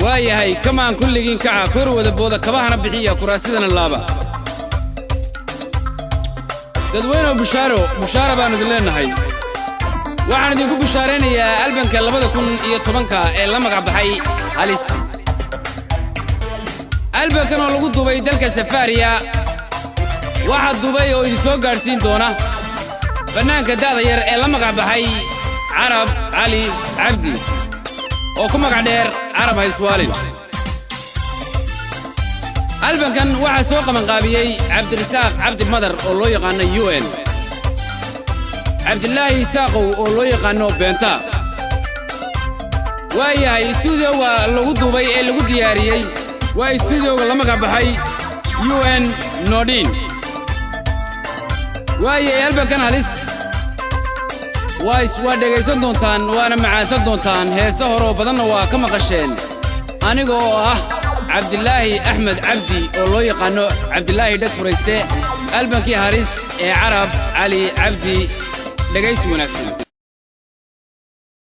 waayahay kamaan kulligiin kaca kor wada booda kabahana bixiya kuraasidana laaba dadweyne bushaara baan idin leenahay waxaan idinku bushaareynayaa albanka 2010 ee la magac baxay halis albankan oo lagu dubay dalka Safariya waxa dubay oo idin soo gaarsiin doona fanaanka daada yar ee la magac baxay Arab Ali Abdi oo ku magac dheer Arab Hayswaalin albankan waxa soo qaban qaabiyay Cabdirasaaq Cabdi Madar oo loo yaqaan UN Abdullahi Saaqow oo loo yaqaan Beenta waayahay studio-ga lagu dubay ee lagu diyaariyay waa studio-ga la magac baxay UN Nordin waayahay albankan halis waa dhegaysan doontaan waana macaasan doontaan heeso hore oo badanna waa ka maqasheen aniga oo ah Cabdullaahi Axmed Cabdi oo loo yaqaan Cabdullaahi Dhag Furayste albankii halis ee Arab Ali Abdi dhagays wanaagsan